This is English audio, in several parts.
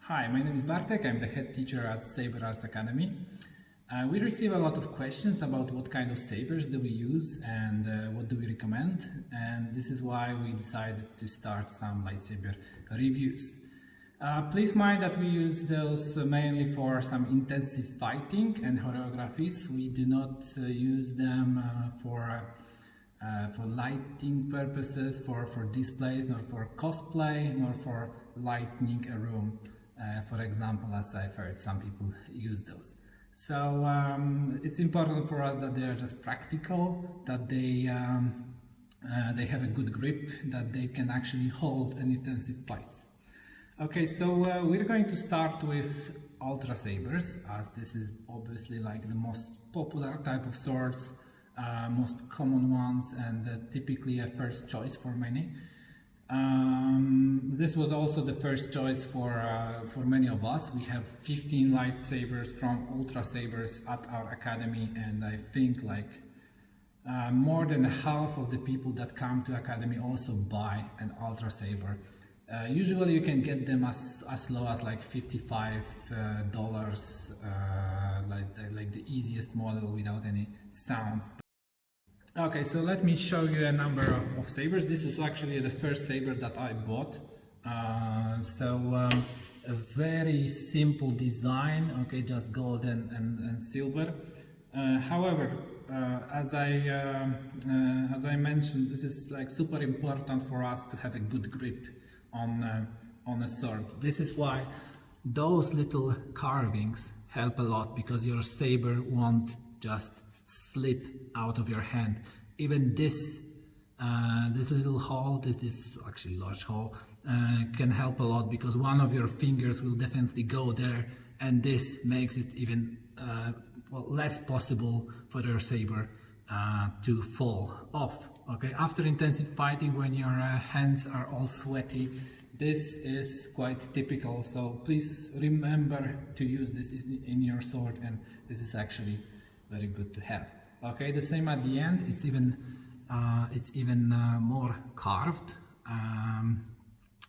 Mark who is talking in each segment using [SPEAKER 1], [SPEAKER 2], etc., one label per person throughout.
[SPEAKER 1] Hi, my name is Bartek. I'm the head teacher at SaberArts Academy. We receive a lot of questions about what kind of sabers do we use and what do we recommend, and this is why we decided to start some lightsaber reviews. Please mind that we use those mainly for some intensive fighting and choreographies. We do not use them for lighting purposes, for displays, nor for cosplay, nor for lighting a room. For example, as I've heard some people use those. So it's important for us that they are just practical, that they have a good grip, that they can actually hold an intensive fights. Okay, so we're going to start with Ultrasabers, as this is obviously like the most popular type of swords, most common ones, and typically a first choice for many. This was also the first choice for many of us. We have 15 lightsabers from Ultrasabers at our academy, and I think like more than half of the people that come to academy also buy an Ultrasaber. Usually you can get them as low as like $55, like the easiest model without any sounds. Okay, so let me show you a number of sabers. This is actually the first saber that I bought. A very simple design, okay, just gold and silver. However, as I mentioned, this is like super important for us to have a good grip on a sword. This is why those little carvings help a lot, because your saber won't just slip out of your hand. Even this little hole, this actually large hole, can help a lot, because one of your fingers will definitely go there, and this makes it even less possible for your saber to fall off. Okay, after intensive fighting, when your hands are all sweaty, this is quite typical, so please remember to use this in your sword, and this is actually very good to have. Okay, the same at the end. It's even more carved,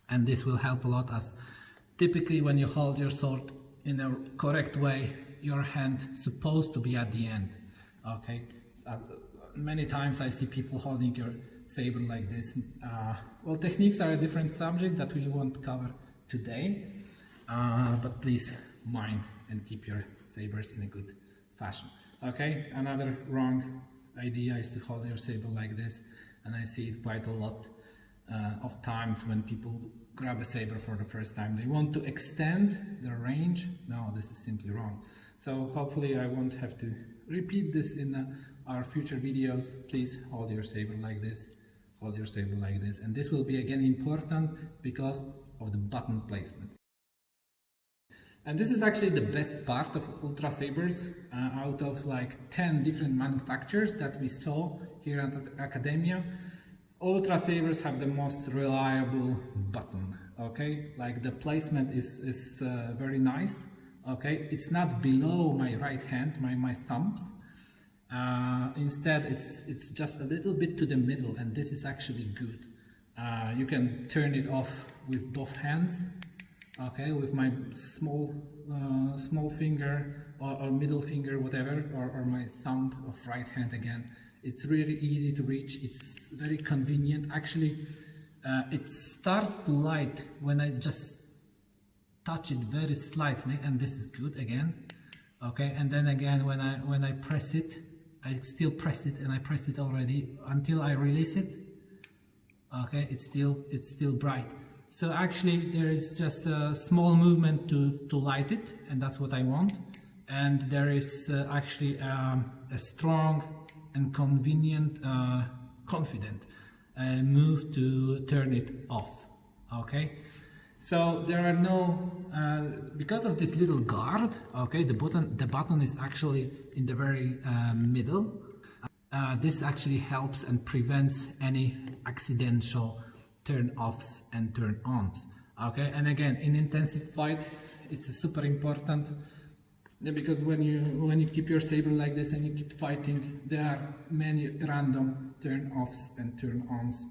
[SPEAKER 1] and this will help a lot, as typically when you hold your sword in a correct way, your hand is supposed to be at the end. Okay, many times I see people holding your saber like this. Well, techniques are a different subject that we won't cover today, but please mind and keep your sabers in a good fashion. Okay, another wrong idea is to hold your saber like this, and I see it quite a lot of times when people grab a saber for the first time. They want to extend the range. No, this is simply wrong. So hopefully I won't have to repeat this in our future videos. Please hold your saber like this, hold your saber like this, and this will be again important because of the button placement. And this is actually the best part of Ultrasabers. Out of like 10 different manufacturers that we saw here at Academia, Ultrasabers have the most reliable button. Okay, like the placement is very nice. Okay, it's not below my right hand, my thumbs. Instead, it's just a little bit to the middle, and this is actually good. You can turn it off with both hands. Okay, with my small finger or middle finger, whatever, or my thumb of right hand again. It's really easy to reach. It's very convenient. Actually, it starts to light when I just touch it very slightly, and this is good again. Okay, and then again when I press it, I still press it, and I pressed it already until I release it. Okay, it's still bright. So actually there is just a small movement to light it, and that's what I want. And there is actually a strong and convenient, confident move to turn it off. Okay, so there are no, because of this little guard, okay, the button is actually in the very middle. This actually helps and prevents any accidental turn-offs and turn-ons. Okay, and again, in intensive fight, it's super important, because when you keep your saber like this and you keep fighting, there are many random turn-offs and turn-ons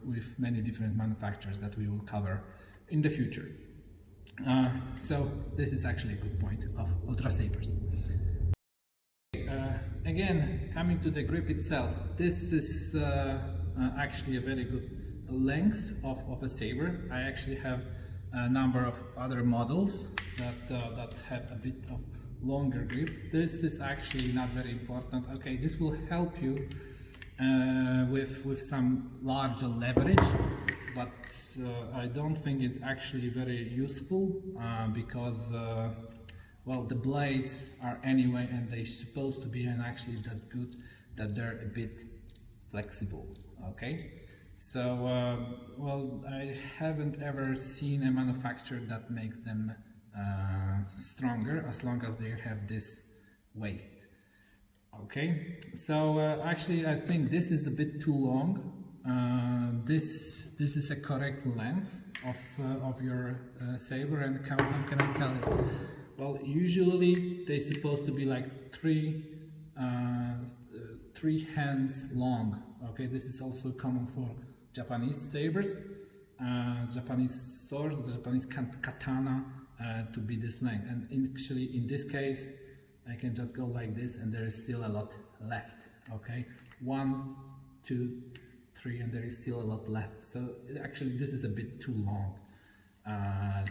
[SPEAKER 1] with many different manufacturers that we will cover in the future. So this is actually a good point of Ultrasabers. Again, coming to the grip itself, this is actually a very good length of a saber. I actually have a number of other models that have a bit of longer grip. This is actually not very important. Okay, this will help you with some larger leverage, but I don't think it's actually very useful because well, the blades are anyway, and they're supposed to be, and actually that's good that they're a bit flexible. Okay, so well, I haven't ever seen a manufacturer that makes them stronger as long as they have this weight. Okay, so actually I think this is a bit too long. This is a correct length of your saber, and how can I tell it? Well, usually they're supposed to be like three hands long. Okay, this is also common for Japanese sabers, Japanese swords, the Japanese katana to be this length. And actually, in this case, I can just go like this, and there is still a lot left. Okay, 1, 2, 3, and there is still a lot left. So actually, this is a bit too long.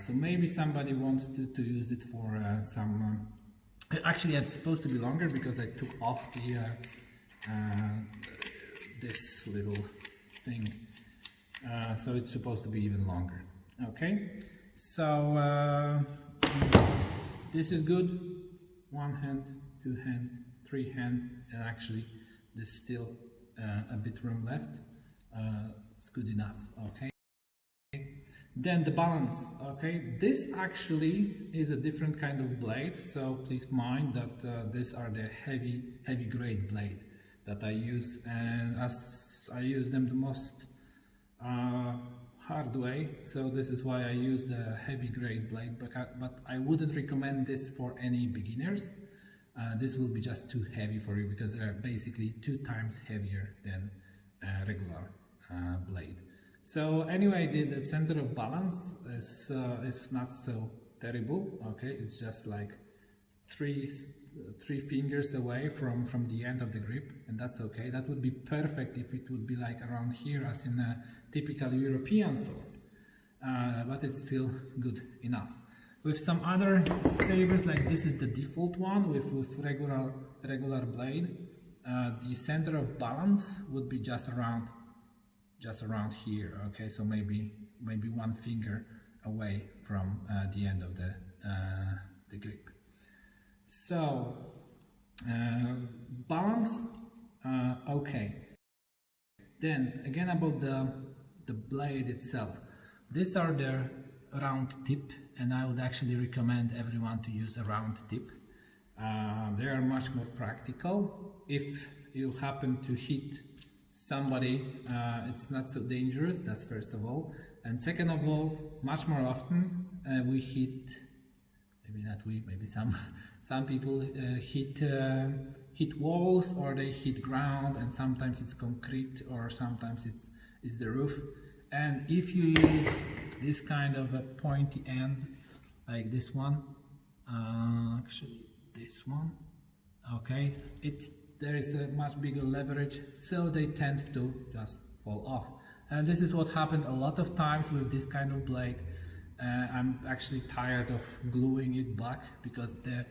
[SPEAKER 1] So maybe somebody wants to use it for some. Actually, it's supposed to be longer because I took off the this little thing. So it's supposed to be even longer. Okay, so this is good. 1 hand, 2 hands, 3 hands, and actually there's still a bit room left. It's good enough. Okay. Then the balance. Okay, this actually is a different kind of blade, so please mind that these are the heavy grade blade that I use, and as I use them the most hard way, so this is why I use the heavy grade blade, but I wouldn't recommend this for any beginners. This will be just too heavy for you because they're basically 2 times heavier than a regular blade. So anyway, the center of balance is not so terrible. Okay, it's just like three fingers away from the end of the grip, and that's okay. That would be perfect if it would be like around here, as in a typical European sword, but it's still good enough. With some other sabers, like this is the default one with regular blade, the center of balance would be just around here. Okay, so maybe 1 finger away from the end of the grip. So balance, okay. Then again about the blade itself. These are the round tip, and I would actually recommend everyone to use a round tip. They are much more practical. If you happen to hit somebody, it's not so dangerous. That's first of all, and second of all, much more often we hit. Maybe not we. Maybe some people hit walls, or they hit ground, and sometimes it's concrete, or sometimes it's the roof. And if you use this kind of a pointy end, like this one, actually this one, okay, there is a much bigger leverage, so they tend to just fall off. And this is what happened a lot of times with this kind of blade. I'm actually tired of gluing it back because the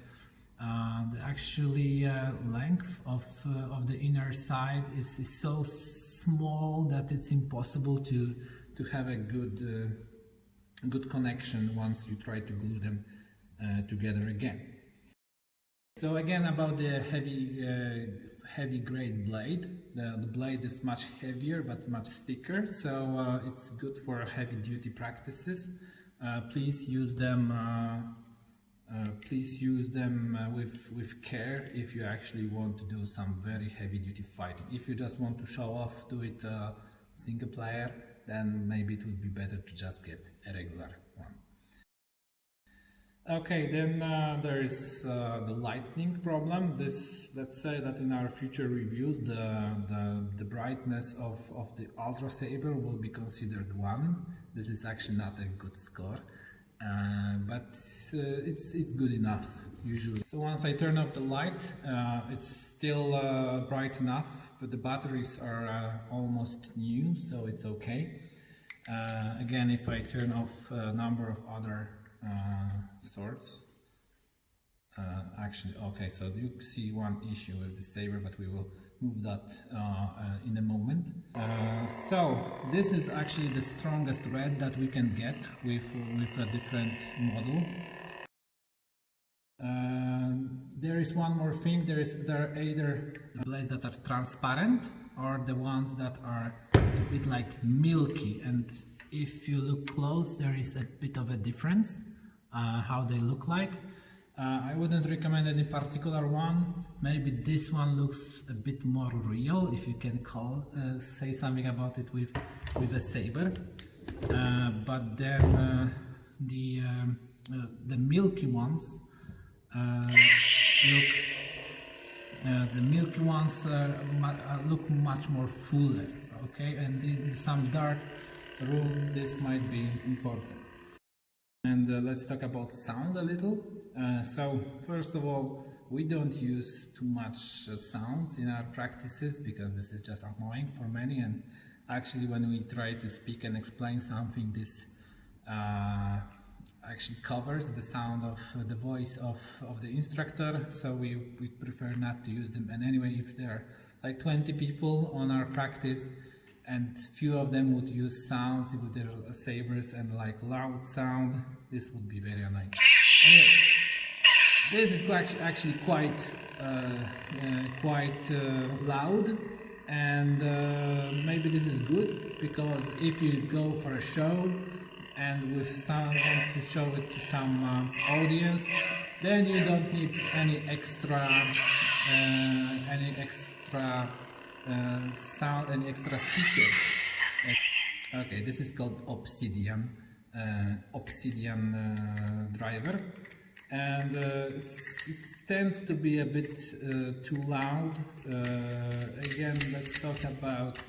[SPEAKER 1] actually length of the inner side is so small that it's impossible to have a good connection once you try to glue them together again. So again, about the heavy grade blade, the blade is much heavier but much thicker, so it's good for heavy duty practices. Please use them with care if you actually want to do some very heavy duty fighting. If you just want to show off, do it single player, then maybe it would be better to just get a regular one. Okay, then there is the lightning problem. Let's say that in our future reviews, the brightness of the Ultrasaber will be considered 1. This is actually not a good score. but it's good enough usually. So once I turn off the light, it's still bright enough, but the batteries are almost new, so it's okay. Again, if I turn off a number of other sorts, actually, okay, so you see one issue with the Saber, but we will move that in a moment. So this is actually the strongest red that we can get with a different model. There is one more thing. There are either blades that are transparent or the ones that are a bit like milky, and if you look close there is a bit of a difference how they look like. I wouldn't recommend any particular one. Maybe this one looks a bit more real, if you can say something about it with a Saber. But then the milky ones look much more fuller. Okay, and in some dark room this might be important. And let's talk about sound a little. So first of all, we don't use too much sounds in our practices because this is just annoying for many, and actually when we try to speak and explain something, this actually covers the sound of the voice of the instructor, so we prefer not to use them. And anyway, if there are like 20 people on our practice and few of them would use sounds with their Sabers and like loud sound, this would be very annoying. Anyway, this is actually quite loud, and maybe this is good, because if you go for a show and want to show it to some audience, then you don't need any extra sound, any extra speakers. Okay, this is called Obsidian driver, and it tends to be a bit too loud. Again, let's talk about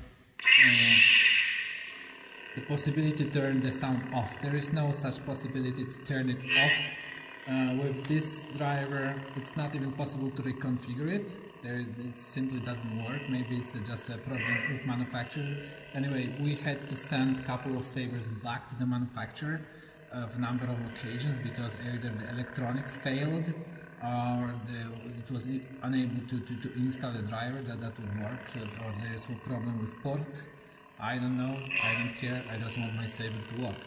[SPEAKER 1] the possibility to turn the sound off. There is no such possibility to turn it off. With this driver, it's not even possible to reconfigure it. It simply doesn't work. Maybe it's just a problem with manufacturer. Anyway, we had to send a couple of Sabers back to the manufacturer of a number of occasions, because either the electronics failed or it was unable to install a driver that would work, or there is a problem with port. I don't know, I don't care, I just want my Saber to work.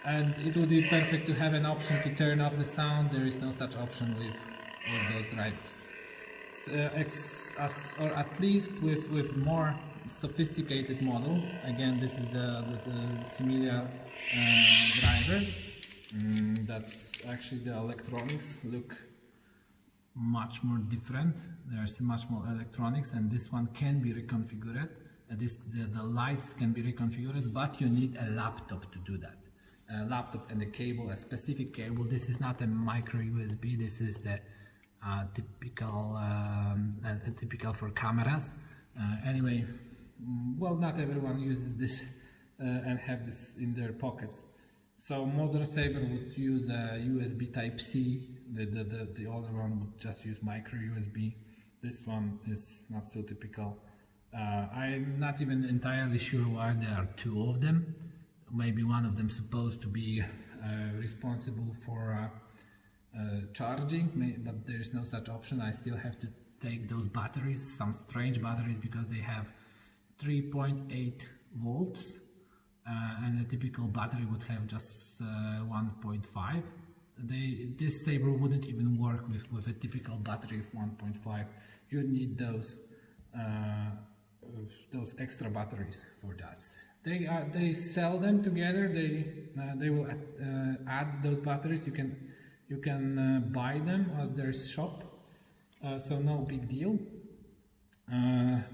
[SPEAKER 1] And it would be perfect to have an option to turn off the sound. There is no such option with those drivers. Or at least with more sophisticated model. Again, this is the similar driver. That's actually the electronics look much more different. There's much more electronics, and this one can be reconfigured. The lights can be reconfigured, but you need a laptop to do that. A laptop and a cable, a specific cable. This is not a micro USB. This is the typical for cameras. Anyway, well, not everyone uses this and have this in their pockets. So modern Saber would use a USB Type-C. The other one would just use micro USB. This one is not so typical. I'm not even entirely sure why there are two of them. Maybe one of them supposed to be responsible for charging, but there is no such option. I still have to take those batteries, some strange batteries, because they have 3.8 volts and a typical battery would have just 1.5. This Saber wouldn't even work with a typical battery of 1.5. You need those extra batteries for that. They sell them together. They will add those batteries. You can buy them at their shop, so no big deal.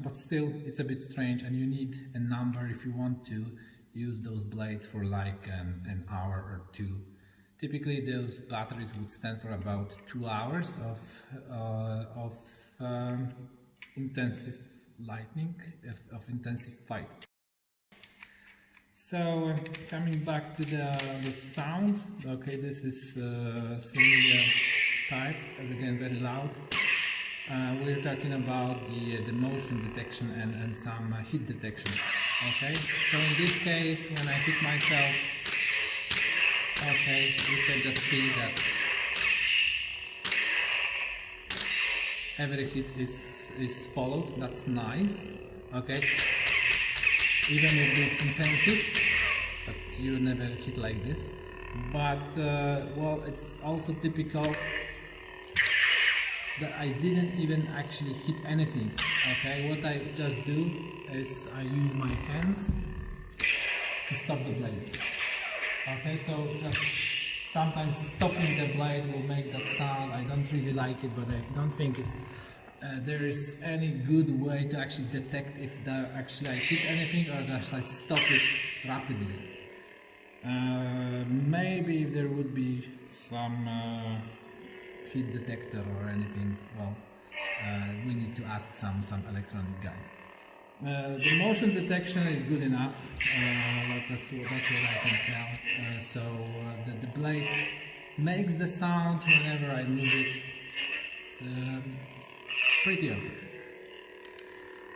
[SPEAKER 1] But still, it's a bit strange, and you need a number if you want to use those blades for like an hour or two. Typically, those batteries would stand for about 2 hours of intensive lightning, of intensive fight. So coming back to the sound, okay, this is similar type, again very loud. We're talking about the motion detection and some heat detection. Okay, so in this case, when I hit myself, okay, you can just see that every hit is followed. That's nice. Okay, even if it's intensive, but you never hit like this. But well, it's also typical that I didn't even actually hit anything. Okay, what I just do is I use my hands to stop the blade. Okay, so just sometimes stopping the blade will make that sound. I don't really like it, but I don't think it's there is any good way to actually detect if actually I hit anything or just I stop it rapidly. Maybe if there would be some heat detector or anything, well, we need to ask some electronic guys. The motion detection is good enough, that's what I can tell. So the blade makes the sound whenever I move it. It's pretty okay.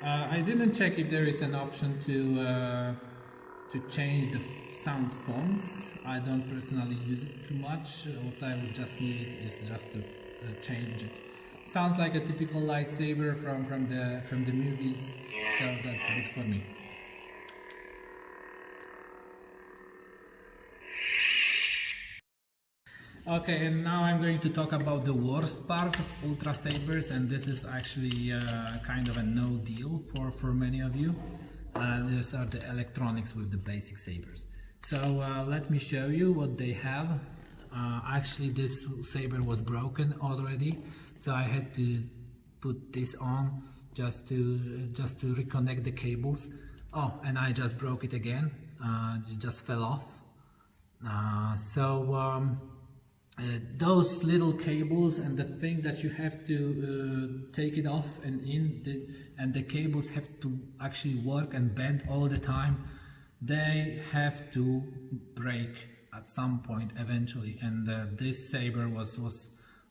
[SPEAKER 1] I didn't check if there is an option to change the sound fonts. I don't personally use it too much. What I would just need is just to change it. Sounds like a typical lightsaber from the movies, so that's good for me. Okay, and now I'm going to talk about the worst part of Ultrasabers, and this is actually kind of a no deal for many of you. These are the electronics with the basic sabers. So let me show you what they have. Actually, this saber was broken already, so I had to put this on just to reconnect the cables. Oh, and I just broke it again. It just fell off. Those little cables and the thing that you have to take it off and and the cables have to actually work and bend all the time. They have to break at some point eventually, and this saber was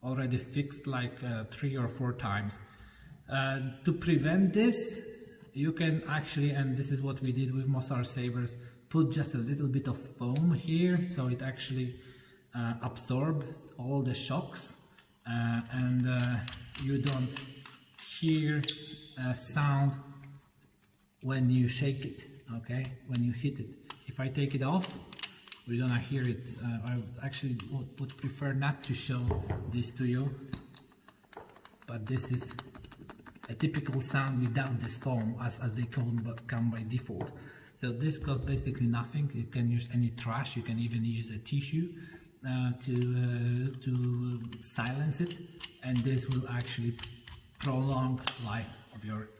[SPEAKER 1] already fixed like 3 or 4 times. To prevent this, you can actually, and this is what we did with most of our sabers, put just a little bit of foam here so it actually absorbs all the shocks, and you don't hear a sound when you shake it, okay, when you hit it. If I take it off, we're gonna hear it. I actually would prefer not to show this to you, but this is a typical sound without this foam, as they come by default. So this costs basically nothing. You can use any trash, you can even use a tissue to silence it, and this will actually prolong life of your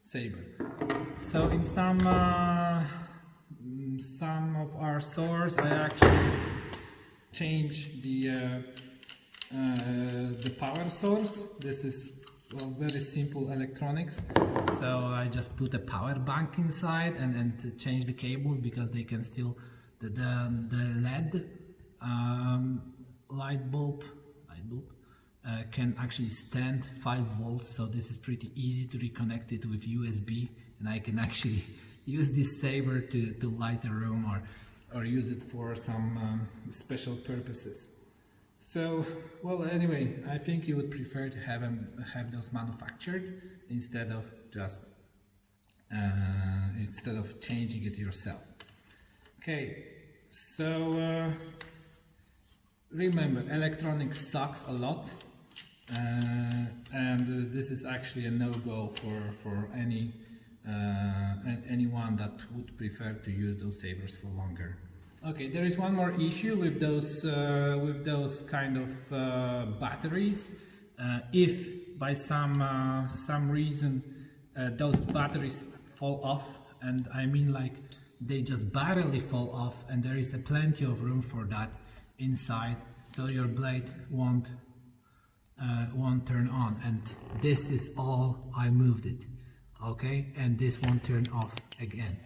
[SPEAKER 1] saber. So in some of our swords, I actually changed the power source. This is very simple electronics. So I just put a power bank inside and to change the cables, because they can still the LED light bulb can actually stand 5 volts, so this is pretty easy to reconnect it with USB, and I can actually use this saber to light a room or use it for some special purposes. So, well, anyway, I think you would prefer to have those manufactured instead of just changing it yourself. Okay, so remember, electronics sucks a lot, and this is actually a no-go for anyone that would prefer to use those sabers for longer. Okay, there is one more issue with those kind of batteries. If by some reason those batteries fall off, and I mean like they just barely fall off, and there is plenty of room for that inside, so your blade won't turn on. And this is all I moved it, okay, and this won't turn off again.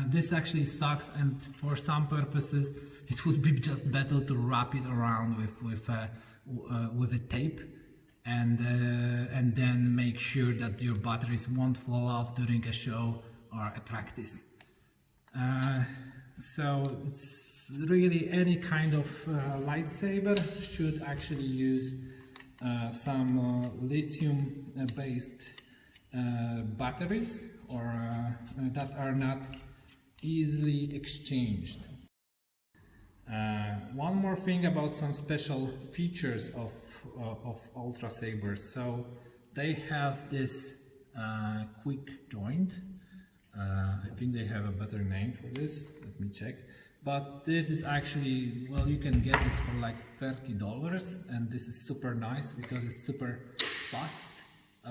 [SPEAKER 1] This actually sucks, and for some purposes it would be just better to wrap it around with a tape, and then make sure that your batteries won't fall off during a show or a practice. So it's really any kind of lightsaber should actually use some lithium based batteries, or that are not easily exchanged. One more thing about some special features of Ultrasabers. So they have this quick joint. I think they have a better name for this. Let me check. But this is actually, well, you can get this for like $30, and this is super nice because it's super fast.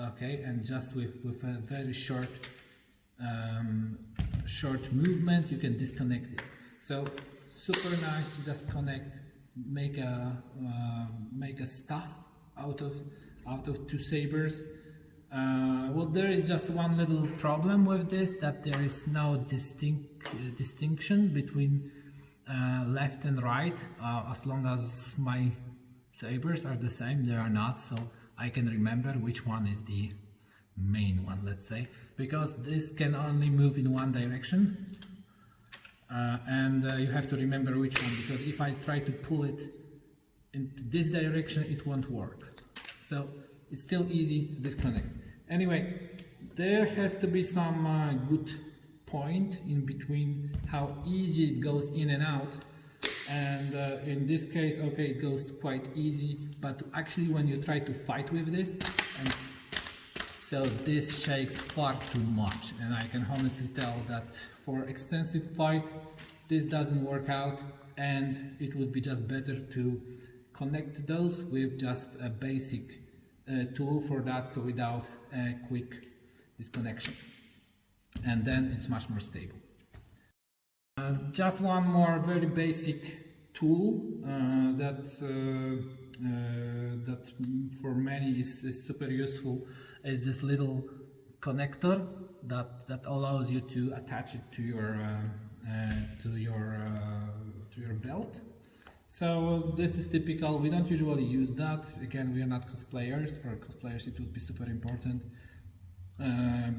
[SPEAKER 1] Okay, and just with a very short movement you can disconnect it. So super nice. You just connect, make a stuff out of two sabers. Well, there is just one little problem with this, that there is no distinction between left and right. As long as my sabers are the same, they are not, so I can remember which one is the main one, let's say, because this can only move in one direction, and you have to remember which one, because if I try to pull it into this direction it won't work. So it's still easy to disconnect. Anyway, there has to be some good point in between how easy it goes in and out, and in this case, okay, it goes quite easy, but actually when you try to fight with this, and so this shakes far too much, and I can honestly tell that for extensive fight this doesn't work out, and it would be just better to connect those with just a basic tool for that, so without a quick disconnection, and then it's much more stable. Just one more very basic tool that for many is super useful, is this little connector that allows you to attach it to your belt. So this is typical. We don't usually use that. Again, we are not cosplayers. For cosplayers it would be super important,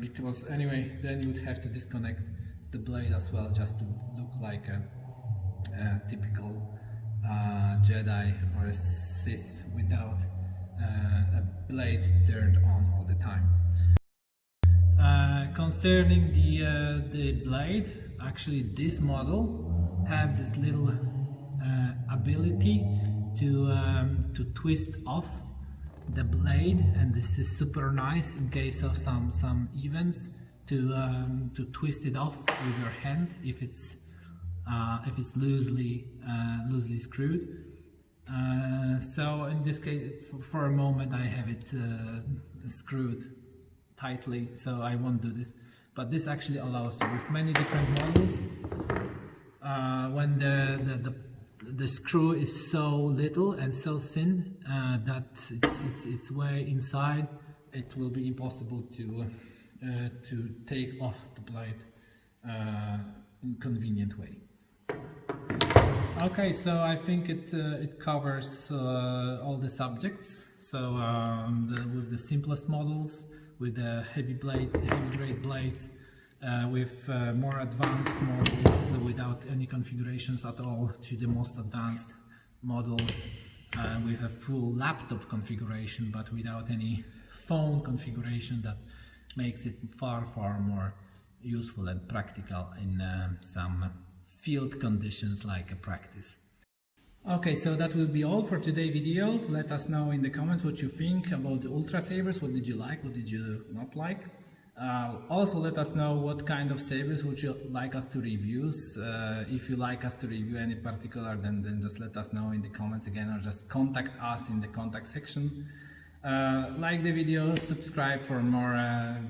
[SPEAKER 1] because anyway then you would have to disconnect the blade as well, just to look like a typical Jedi or a Sith without a blade turned on all the time. Concerning the blade, actually this model have this little ability to twist off the blade, and this is super nice in case of some events, to twist it off with your hand if it's loosely screwed. So in this case, for a moment I have it screwed tightly, so I won't do this, but this actually allows you with many different models, when the screw is so little and so thin that it's way inside, it will be impossible to take off the blade in a convenient way. Okay, so I think it covers all the subjects. So with the simplest models, with the heavy grade blades, with more advanced models without any configurations at all, to the most advanced models with a full laptop configuration but without any phone configuration, that makes it far more useful and practical in some field conditions like a practice. Okay, so that will be all for today's video. Let us know in the comments what you think about the Ultrasabers. What did you like, what did you not like? Also let us know what kind of sabers would you like us to review. If you like us to review any particular, then just let us know in the comments again, or just contact us in the contact section. Like the video, subscribe for more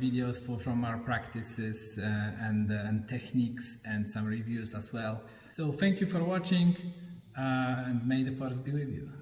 [SPEAKER 1] videos from our practices and techniques, and some reviews as well. So thank you for watching, and may the force be with you.